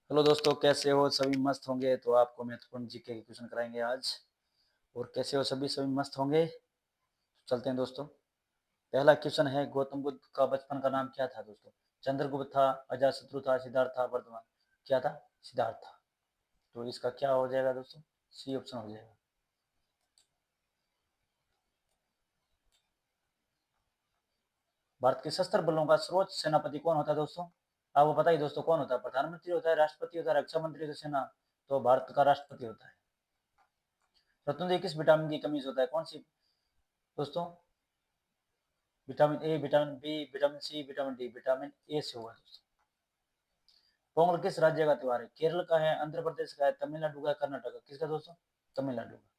Hello दोस्तों, कैसे हो? सभी मस्त होंगे। तो आपको महत्वपूर्ण जीके के क्वेश्चन कराएंगे आज। और कैसे हो? सभी मस्त होंगे। चलते हैं दोस्तों। पहला क्वेश्चन है, गौतम बुद्ध का बचपन का नाम क्या था दोस्तों? चंद्रगुप्त था, अजातशत्रु था, सिद्धार्थ था, वर्धमान। क्या था? सिद्धार्थ था। तो इसका क्या हो जाएगा दोस्तों? सी ऑप्शन हो जाएगा। भारत के सशस्त्र बलों का सर्वोच्च सेनापति कौन होता है दोस्तों? आपको पता ही दोस्तों कौन होता है? प्रधानमंत्री होता है, राष्ट्रपति होता है, रक्षा मंत्री होता है, सेना। तो भारत का राष्ट्रपति होता है। रत्न किस विटामिन की कमी से होता है? कौन सी दोस्तों? Vitamin A, vitamin B, vitamin C, vitamin D. Vitamin A से होगा दोस्तों। पोंगल किस राज्य का त्योहार है? केरल का है, आंध्र प्रदेश का है, तमिलनाडु का है, कर्नाटक का? किसका दोस्तों? तमिलनाडु का।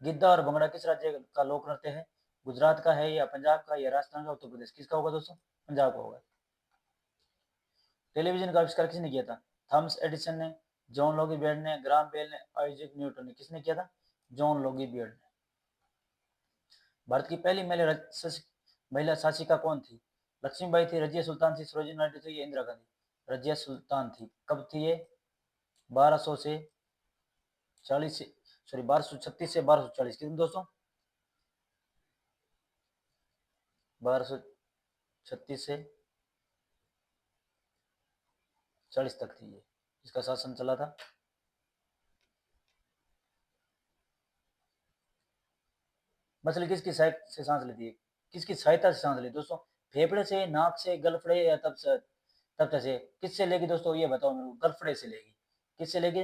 गिद्दा और भंगड़ा किस राज्य का लोक नृत्य है? गुजरात का है, या पंजाब का, या राजस्थान का, उत्तर प्रदेश? किसका होगा दोस्तों? पंजाब का होगा। टेलीविजन का आविष्कार किसने किया था? थॉमस एडिसन ने, जॉन लोगी बेल ने, ग्राम बेल ने, आइजैक न्यूटन ने? किसने किया था? जॉन लोगी बेल ने। भारत की पहली महिला शासिका कौन थी? लक्ष्मीबाई थी, रजिया सुल्तान थी, सरोजिनी नायडू थी, या इंदिरा गांधी? रजिया सुल्तान थी। कब थी ये? 1200 से 40 से, सॉरी, 1236 से 1240। कितने दोस्तों? 1236 से 40 तक थी ये, इसका शासन चला था। मछली किसकी सहायता से सांस लेती है? किसकी सहायता से सांस लेती है दोस्तों? फेफड़े से, नाक से, गलफड़े, या तब से? किससे लेगी दोस्तों? ये बताओ मेरे को। गलफड़े से लेगी। किससे लेगी?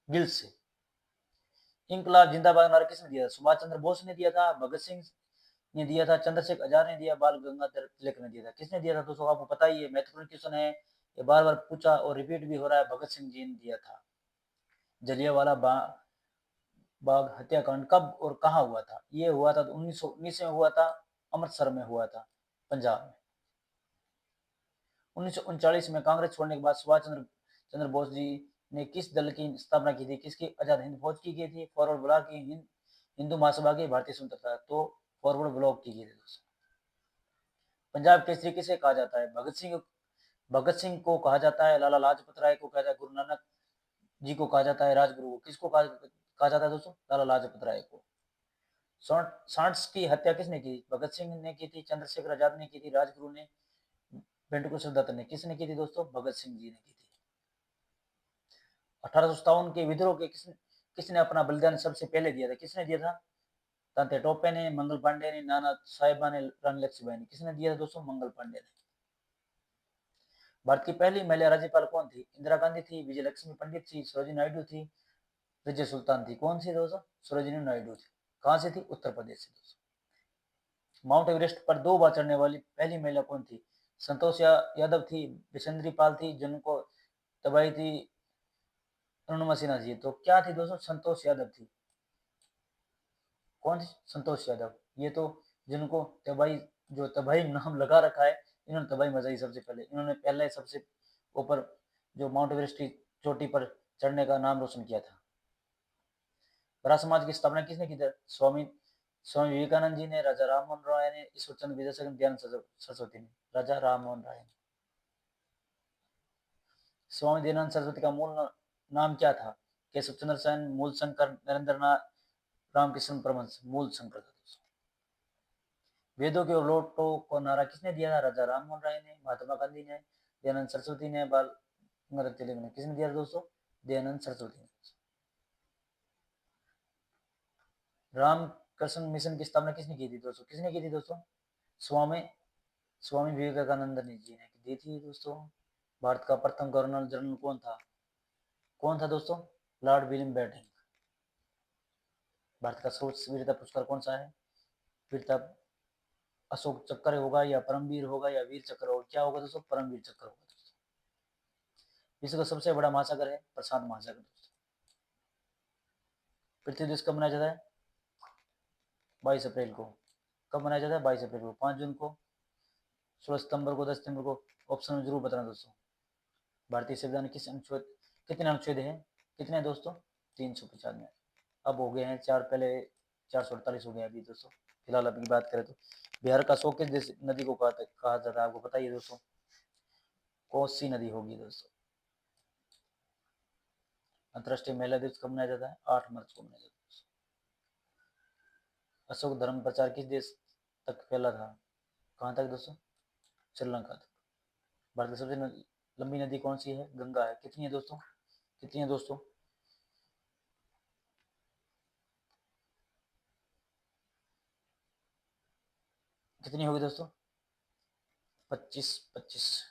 गिल से। इंकलाब जिंदाबाद नारा किसने दिया था? सुभाष चंद्र बोस ने दिया था, भगत सिंह ने दिया था, चंद्रशेखर आजाद ने दिया, बाल गंगाधर तिलक ने दिया था? किसने दिया था दोस्तों? आपको पता ही है, महत्वपूर्ण क्वेश्चन है ये, बार बार पूछा और रिपीट भी हो रहा है। भगत सिंह जी ने दिया था। जलियांवाला बाग हत्याकांड कब और कहाँ हुआ था? ये हुआ था 1919 में हुआ था, अमृतसर में हुआ था, पंजाब में। 1939 में कांग्रेस छोड़ने के बाद सुभाष चंद्र चंद्र बोस जी ने किस दल की स्थापना की थी? किसकी? आजाद हिंद फौज की थी, फॉरवर्ड ब्लॉक की, हिंदू महासभा की, भारतीय स्वतंत्रता? तो फॉरवर्ड ब्लॉक की थी दोस्तों। पंजाब केसरी किसे कहा जाता है? भगत सिंह को कहा जाता है, लाला लाजपत राय को कहा जाता है, गुरु नानक जी को कहा जाता है, राजगुरु को? किसको कहा जाता है दोस्तों? लाला लाजपत राय को। सांड्स की हत्या किसने की? भगत सिंह ने की थी, चंद्रशेखर आजाद ने की थी, राजगुरु ने, पिंटू दत्त ने? किसने की थी दोस्तों? भगत सिंह जी ने की थी। 1857 के विद्रोह के किसने अपना बलिदान सबसे पहले दिया था? किसने दिया था? तांते टोपे ने, मंगल पांडे ने, नाना साहेबा ने, रानी लक्ष्मीबाई ने? किसने दिया था दोस्तों? मंगल पांडे ने। भारत की पहली महिला राज्यपाल कौन थी? इंदिरा गांधी थी, विजय लक्ष्मी पंडित थी, सरोजिनी नायडू थी, रजिया सुल्तान थी? कौन सी दोस्तों? सरोजिनी नायडू थी। कहां से थी? उत्तर प्रदेश से दोस्तों। माउंट एवरेस्ट पर 2 बार चढ़ने वाली पहली महिला कौन थी? संतोष यादव थी, बिशंद्री पाल थी, जिनको तबाही थी, अरुणिमा सिन्हा जी? तो क्या थी दोस्तों? संतोष यादव थी। कौन थी? संतोष यादव। ये तो जिनको तबाही, जो तबाही नाम लगा रखा है, इन्होंने तबाही मचाई सबसे पहले। इन्होंने पहले सबसे ऊपर जो माउंट एवरेस्ट की चोटी पर चढ़ने का नाम रोशन किया था। ब्रह्म समाज की स्थापना किसने की थी? स्वामी स्वामी विवेकानंद जी ने, राजा राम मोहन राय ने, ईश्वर चंद्र विद्यासागर ने, दयानंद सरस्वती ने? राजा राम मोहन राय ने। स्वामी दयानंद सरस्वती का मूल नाम क्या था? केशव चंद्र सेन, मूल शंकर, नरेंद्र नाथ, रामकृष्ण परमहंस? मूल शंकर था दोस्तों। वेदों के लोटो को नारा किसने दिया था? राजा राम मोहन राय ने, महात्मा गांधी ने, दयानंद सरस्वती ने, बाल गंगाधर तिलक ने? किसने दिया था दोस्तों? दयानंद सरस्वती ने। रामकृष्ण मिशन की स्थापना किसने की थी दोस्तों? किसने की थी दोस्तों? स्वामी स्वामी विवेकानंद ने जी ने दी थी दोस्तों। भारत का प्रथम गवर्नर जनरल कौन था? कौन था दोस्तों? Lord William Bentinck. भारत का सर्वोच्च वीरता पुरस्कार कौन सा है? वीरता अशोक चक्र होगा, या परमवीर होगा, या वीर चक्र होगा? क्या होगा दोस्तों? परमवीर चक्र होगा दोस्तों। विश्व का सबसे बड़ा महासागर है प्रशांत महासागर दोस्तों। पृथ्वी दिवस कब मनाया जाता है? 22 अप्रैल को। कब मनाया जाता है? 22 अप्रैल को। 5 जून को, 16 सितंबर को, 10 सितंबर को? ऑप्शन में जरूर बताना दोस्तों। भारतीय संविधान किस अनुच्छेद, कितने अनुच्छेद हैं? कितने दोस्तों? 395। अब हो गए हैं 4, पहले 448 हो गए अभी दोस्तों। फिलहाल अभी की बात करें तो बिहार का शोक किस नदी को कहा जाता है? आपको पता ही है दोस्तों। कोसी नदी होगी दोस्तों। अंतर्राष्ट्रीय महिला दिवस कब मनाया जाता है? 8 मार्च को मनाया जाता है। अशोक धर्म प्रचार किस देश तक फैला था? कहाँ तक दोस्तों? श्रीलंका तक। भारत की सबसे लंबी नदी कौन सी है? गंगा है। कितनी है दोस्तों? कितनी है दोस्तों? कितनी होगी दोस्तों? 25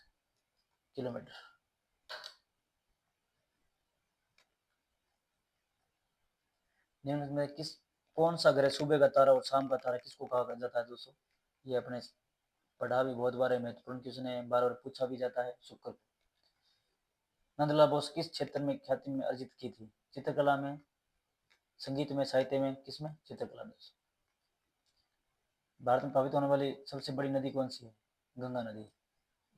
किलोमीटर। निम्न में किस कौन सा ग्रह सुबह का तारा और शाम का तारा किसको कहा जाता है दोस्तों? ये अपने पढ़ा भी बहुत बार है, महत्वपूर्ण क्वेश्चन है, बार बार पूछा भी जाता है। शुक्र को। नंदलाल बोस किस क्षेत्र में ख्याति में अर्जित की थी? चित्रकला में, संगीत में, साहित्य में, किसमें? चित्रकला में। भारत में प्रभावित होने वाली सबसे बड़ी नदी कौन सी है? गंगा नदी।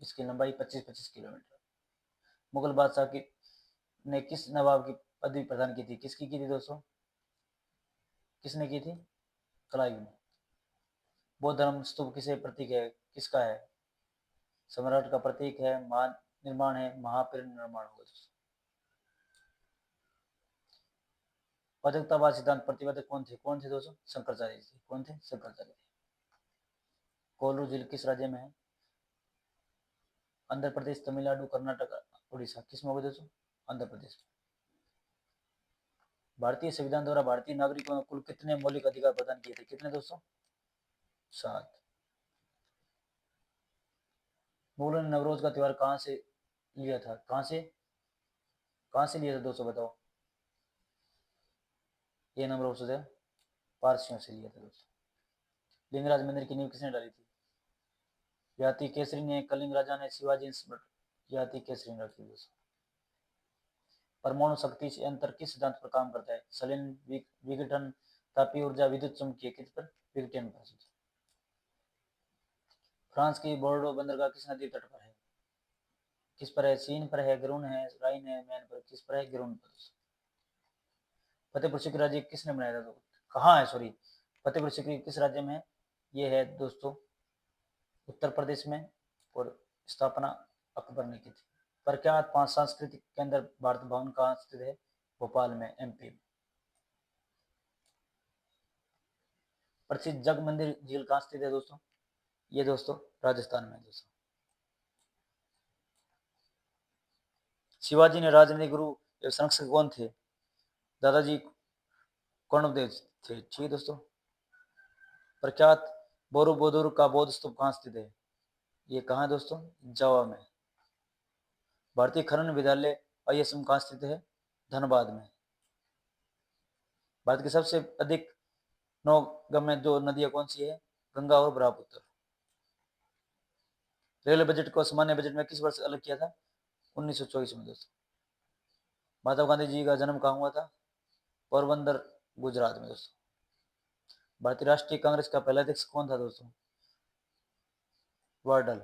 इसकी लंबाई 25 किलोमीटर। मुगल बादशाह की ने किस नवाब की पदवी प्रदान की थी? किसकी की थी दोस्तों? किसने की थी? कलायुग ने। बौद्ध धर्म स्तूप किसे प्रतीक है? किसका है? सम्राट का प्रतीक है, मान निर्माण है, महापरिनिर्माण होगा दोस्तों। औद्योगिकतावाद सिद्धांत प्रतिपादक कौन थे? कौन थे दोस्तों? शंकराचार्य जी। कौन थे? शंकराचार्य। कोल्लू झील किस राज्य में है? आंध्र प्रदेश, तमिलनाडु, कर्नाटक, उड़ीसा। किसमें होगा दोस्तों? आंध्र प्रदेश में। भारतीय संविधान द्वारा भारतीय नागरिकों को कुल कितने मौलिक अधिकार प्रदान किए थे? कितने दोस्तों? 7। मुगलों ने नवरोज का त्योहार कहाँ से लिया था? कहाँ से लिया था दोस्तों बताओ? ये नंबर ऑप्शन है, पारसियों से लिया था दोस्तों। लिंगराज मंदिर की नींव किसने डाली थी? याति केसरी ने, कलिंग राजा ने, शिवाजी ने। याति केसरी ने रखी दोस्तों। परमाणु शक्ति से अंतर किस सिद्धांत पर काम करता है? सलिन विघटन, तापीय ऊर्जा, विद्युत चुम्बकीय। किस पर? विघटन पर। फ्रांस की बोर्डो बंदरगाह किस नदी तट पर है? किस पर है? सीन पर है, गिरोन है, राइन है, मैन पर। किस पर है? गिरोन पर। फतेहपुर सीकरी राज्य किसने बनाया था? कहाँ है, सॉरी, फतेहपुर सीकरी किस राज्य में है? ये है दोस्तों उत्तर प्रदेश में, और स्थापना अकबर ने की थी। प्रख्यात 5 सांस्कृतिक केंद्र भारत भवन कहाँ स्थित है? भोपाल में, एमपी में। प्रसिद्ध जग मंदिर झील कहाँ स्थित है दोस्तों? ये दोस्तों राजस्थान में दोस्तों। शिवाजी ने राजनीतिक गुरु एवं संरक्षक कौन थे? दादाजी कर्णदेव थे। ठीक है दोस्तों। प्रख्यात बोरोबुदुर का बौद्ध स्तूप कहाँ स्थित है? ये कहाँ है दोस्तों? जावा में। भारतीय खनन विद्यालय आईएसएम कहाँ स्थित है? धनबाद में। भारत की सबसे अधिक नौगम्य जो नदियां कौन सी है? गंगा और ब्रह्मपुत्र। रेलवे बजट को सामान्य बजट में किस वर्ष अलग किया था? 1924 में दोस्तों। महात्मा गांधी जी का जन्म कहाँ हुआ था? पोरबंदर, गुजरात में दोस्तों। भारतीय राष्ट्रीय कांग्रेस का पहला अध्यक्ष कौन था दोस्तों? वार्डल।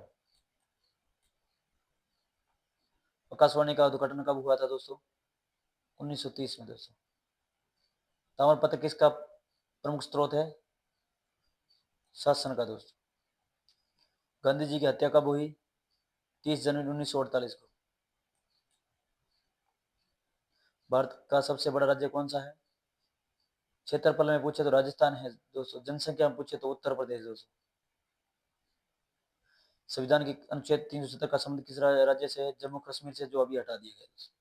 आकाशवाणी का उद्घाटन कब हुआ था दोस्तों? 1930 में दोस्तों। ताम्रपत्र किसका प्रमुख स्रोत है? शासन का दोस्तों। गांधी जी की हत्या कब हुई? 30 जनवरी 1948 को। भारत का सबसे बड़ा राज्य कौन सा है? क्षेत्रफल में पूछे तो राजस्थान है दोस्तों। जनसंख्या में पूछे तो उत्तर प्रदेश दोस्तों। संविधान की अनुच्छेद 370 का संबंध किस राज्य से है? जम्मू कश्मीर से, जो अभी हटा दिया गया दोस्तों।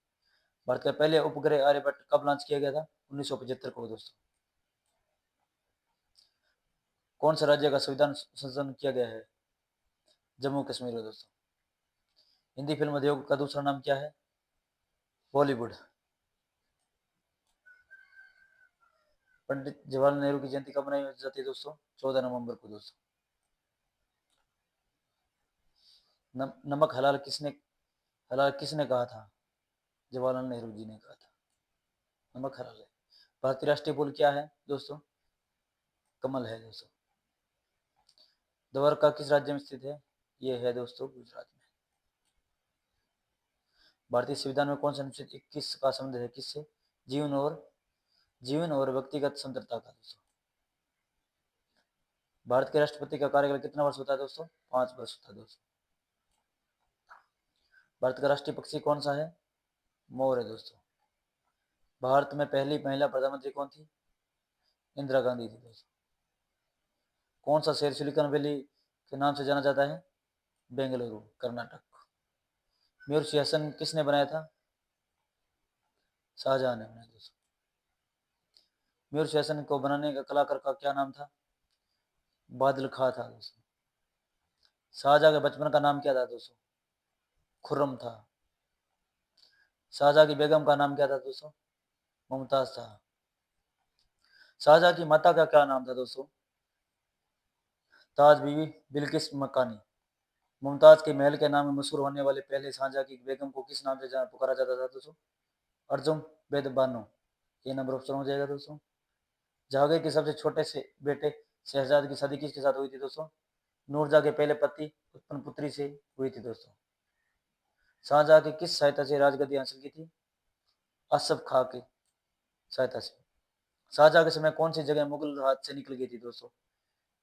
भारत का पहले उपग्रह आर्यभट्ट कब लॉन्च किया गया था? 1975 को दोस्तों। कौन सा राज्य का संविधान संशोधन किया गया है? जम्मू कश्मीर में दोस्तों। हिंदी फिल्म उद्योग का दूसरा नाम क्या है? बॉलीवुड। पंडित जवाहरलाल नेहरू की जयंती कब मनाई जाती है दोस्तों? 14 नवंबर को दोस्तों। नमक हलाल किसने कहा था? जवाहरलाल नेहरू जी ने कहा था। नमक हलाल है। भारतीय राष्ट्रीय फूल क्या है दोस्तों? कमल है दोस्तों। द्वारका किस राज्य में स्थित है? ये है दोस्तों गुजरात में। भारतीय संविधान में कौन सा अनुच्छेद 21 का संबंध है किससे? जीवन और व्यक्तिगत स्वतंत्रता का दोस्तों। भारत के राष्ट्रपति का कार्यकाल कितना वर्ष होता है दोस्तों? 5 वर्ष होता है दोस्तों। भारत का राष्ट्रीय पक्षी कौन सा है? मोर है दोस्तों। भारत में पहली महिला प्रधानमंत्री कौन थी? इंदिरा गांधी थी दोस्तों। कौन सा शहर सिलिकॉन वैली के नाम से जाना जाता है? बेंगलुरु, कर्नाटक। मयूर सिंहासन किसने बनाया था? शाहजहां ने बनाया दोस्तों। मयूर सिंहासन को बनाने का कलाकार का क्या नाम था? बादल खां था दोस्तों। शाहजहां के बचपन का नाम क्या था दोस्तों? खुर्रम था। शाहजहां की बेगम का नाम क्या था दोस्तों? मुमताज था। शाहजहां की माता का क्या नाम था दोस्तों? ताज बीवी बिल्किस मकानी। मुमताज के महल के नाम में मशहूर होने वाले पहले शाहजहां की बेगम को किस नाम से पुकारा जाता था दोस्तों? अर्जुन बेद बानो। ये नंबर ऑप्शन हो जाएगा दोस्तों। जहांगीर के सबसे छोटे से बेटे शहजाद की शादी किसके साथ हुई थी दोस्तों? नूरजहां के पहले पति उत्पन्न पुत्री से हुई थी दोस्तों। शाहजहां की किस सहायता से राजगद्दी हासिल की थी? असफ खां की सहायता से। शाहजहां के समय कौन सी जगह मुगल हाथ से निकल गई थी दोस्तों?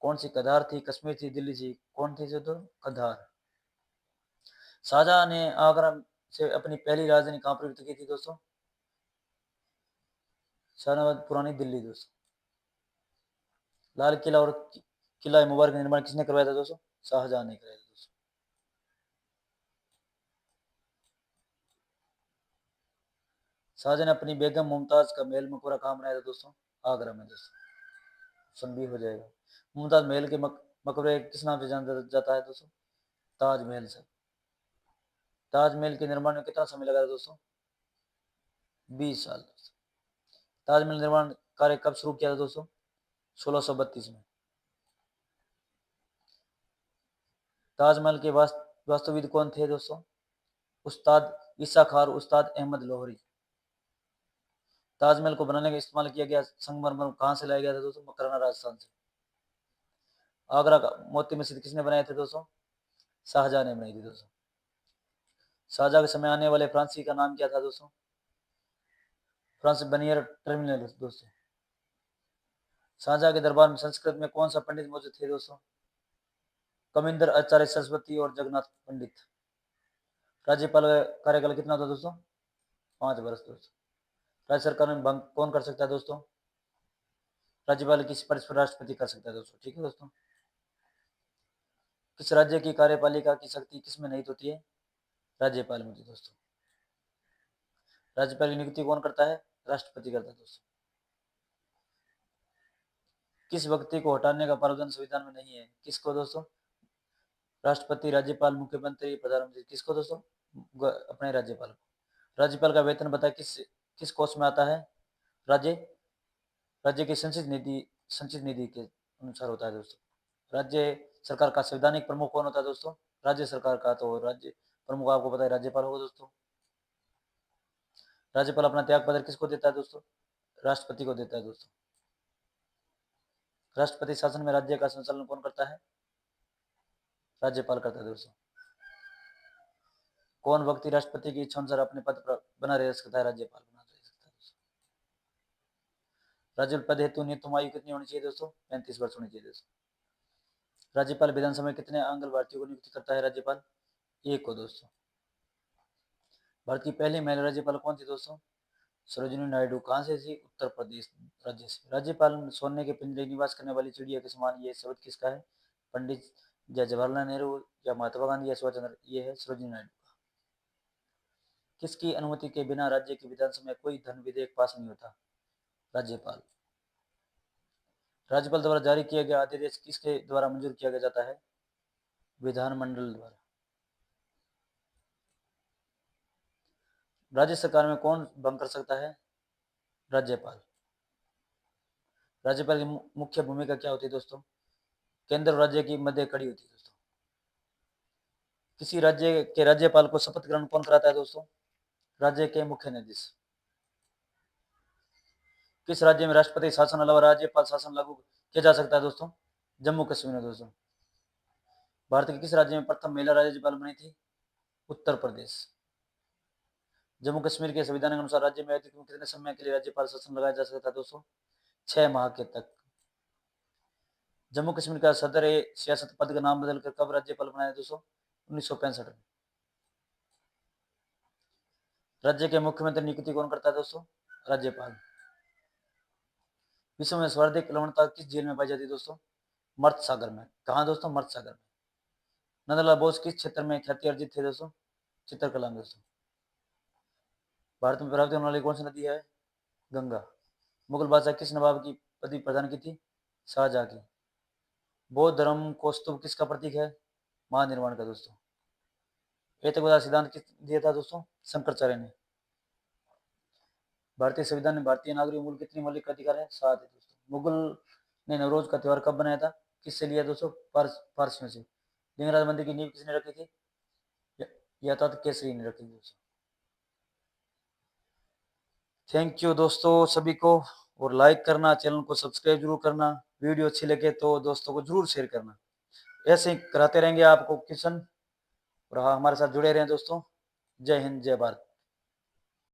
कौन सी? कधार थी, कश्मीर थी, दिल्ली थी? कौन थी दोस्तों? कधार। शाहजहां ने आगरा से अपनी पहली राजधानी कहां पर की थी दोस्तों? शाहजहां पुरानी दिल्ली दोस्तों। लाल किला और किला मुबारक का निर्माण किसने करवाया था दोस्तों? शाहजहां ने कराया था दोस्तों। शाहजहां ने अपनी बेगम मुमताज का महल मकबरा कहाँ बनाया था दोस्तों? आगरा में दोस्तों। ऑप्शन बी हो जाएगा। मुमताज महल के मकबरे किस नाम से जाना जाता है दोस्तों? ताजमहल से। ताजमहल के निर्माण में कितना समय लगा था दोस्तों? 20 साल दोस्तों। ताजमहल निर्माण कार्य कब शुरू किया था दोस्तों? 1632 में। ताजमहल के वास्तुविद कौन थे दोस्तों? उस्ताद ईसा खान और उस्ताद अहमद लोहरी। ताजमहल को बनाने का इस्तेमाल किया गया संगमरमर कहाँ से लाया गया था दोस्तों? मकराना राजस्थान से। आगरा का मोती मस्जिद किसने बनाए थे दोस्तों? शाहजहां ने बनाई थी दोस्तों। शाहजहां के समय आने वाले फ्रांसीसी का नाम क्या था दोस्तों? फ्रांस बनियर टर्मिनल दोस्तों। शाहजहां के दरबार में संस्कृत में कौन सा पंडित मौजूद थे दोस्तों? कमिंदर आचार्य सरस्वती और जगन्नाथ पंडित। राज्यपाल का कार्यकाल कितना था दोस्तों? 5 वर्ष दोस्तों। राज्य सरकार में भंग कौन कर सकता है दोस्तों? राज्यपाल की सिफारिश पर राष्ट्रपति कर सकता है दोस्तों। ठीक है दोस्तों। किस राज्य की कार्यपालिका की शक्ति किस में निहित होती है? राज्यपाल में दोस्तों। राज्यपाल की नियुक्ति कौन करता है? राष्ट्रपति करता है दोस्तों। किस व्यक्ति को हटाने का प्रावधान संविधान में नहीं है? किसको दोस्तों? राष्ट्रपति, राज्यपाल, मुख्यमंत्री, प्रधानमंत्री। किसको दोस्तों? अपने राज्यपाल को। राज्यपाल का वेतन बताए किस किस कोष में आता है? राज्य राज्य की संचित निधि के अनुसार होता है दोस्तों। राज्य सरकार का संवैधानिक प्रमुख कौन होता है दोस्तों? राज्य सरकार का तो राज्य प्रमुख आपको पता है राज्यपाल होगा दोस्तों। राज्यपाल अपना त्याग पत्र किसको देता है दोस्तों? राष्ट्रपति को देता है दोस्तों। राष्ट्रपति शासन में राज्य का संचालन कौन करता है? राज्यपाल करता है दोस्तों। कौन व्यक्ति राष्ट्रपति की इच्छा अनुसार अपने पद पर बना रह सकता है? राज्यपाल बना रह सकता है दोस्तों। राज्यपाल पद हेतु न्यूनतम आयु कितनी होनी चाहिए दोस्तों? 35 वर्ष होनी चाहिए दोस्तों। राज्यपाल विधानसभा में कितने आंगल भारतीयों को नियुक्त करता है? राज्यपाल एक को दोस्तों। भारत की पहली महिला राज्यपाल कौन थी दोस्तों? सरोजिनी नायडू। कहाँ से थी? उत्तर प्रदेश राज्य से। राज्यपाल सोने के पिंजरे निवास करने वाली चिड़िया के समान, ये शब्द किसका है? पंडित या जवाहरलाल नेहरू या महात्मा गांधी या सुभाष चंद्र? ये है सरोजिनी नायडू का। किसकी अनुमति के बिना राज्य की विधानसभा में कोई धन विधेयक पास नहीं होता? राज्यपाल। राज्यपाल द्वारा जारी किया गया अध्यादेश किसके द्वारा मंजूर किया जाता है? विधानमंडल द्वारा। राज्य सरकार में कौन भंग कर सकता है? राज्यपाल। राज्यपाल की मुख्य भूमिका क्या होती है दोस्तों? केंद्र और राज्य की मध्य कड़ी होती है दोस्तों। किसी राज्य के राज्यपाल को शपथ ग्रहण कौन कराता है दोस्तों? राज्य के मुख्य न्यायाधीश। किस राज्य में राष्ट्रपति शासन अलावा राज्यपाल शासन लागू किया जा सकता है दोस्तों? जम्मू कश्मीर में दोस्तों। भारत के किस राज्य में प्रथम महिला राज्यपाल बनी थी? उत्तर प्रदेश। जम्मू कश्मीर के संविधान के अनुसार राज्य में अधिकतम कितने समय के लिए राज्यपाल शासन लगाया जा सकता है दोस्तों? 6 माह के तक। जम्मू कश्मीर का सदर सियासत पद का नाम बदलकर कब राज्यपाल बनाया दोस्तों? 1965 में। राज्य के मुख्यमंत्री नियुक्ति कौन करता है दोस्तों? राज्यपाल। विश्व में सर्वाधिक लवणता किस झील में पाई जाती है दोस्तों? मर्त सागर में। कहाँ दोस्तों? मर्त सागर में। नंदलाल बोस किस क्षेत्र में ख्याति अर्जित थे दोस्तों? चित्रकला में दोस्तों। भारत में प्रवाहित होने वाली कौन सी नदी है? गंगा। मुगल बादशाह किस नवाब की पदवी प्रदान की थी? शाहजहां की। बौद्ध धर्म कौस्तुभ किसका प्रतीक है? महानिर्वाण का दोस्तों। एतकवाद सिद्धांत किस दिया था दोस्तों? शंकराचार्य ने। भारतीय संविधान में भारतीय नागरिक मूल कितनी मौलिक अधिकार है? 7 है दोस्तों। मुगल ने नवरोज का त्योहार कब बनाया था? किससे लिया दोस्तों? पारसियों से। लिंगराज मंदिर की नींव किसने रखी थी? यातायात केसरी ने रखी थी दोस्तों। थैंक यू दोस्तों सभी को, और लाइक करना, चैनल को सब्सक्राइब जरूर करना, वीडियो अच्छी लगे तो दोस्तों को जरूर शेयर करना। ऐसे ही कराते रहेंगे आपको क्वेश्चन, और हाँ, हमारे साथ जुड़े रहें दोस्तों। जय हिंद, जय भारत।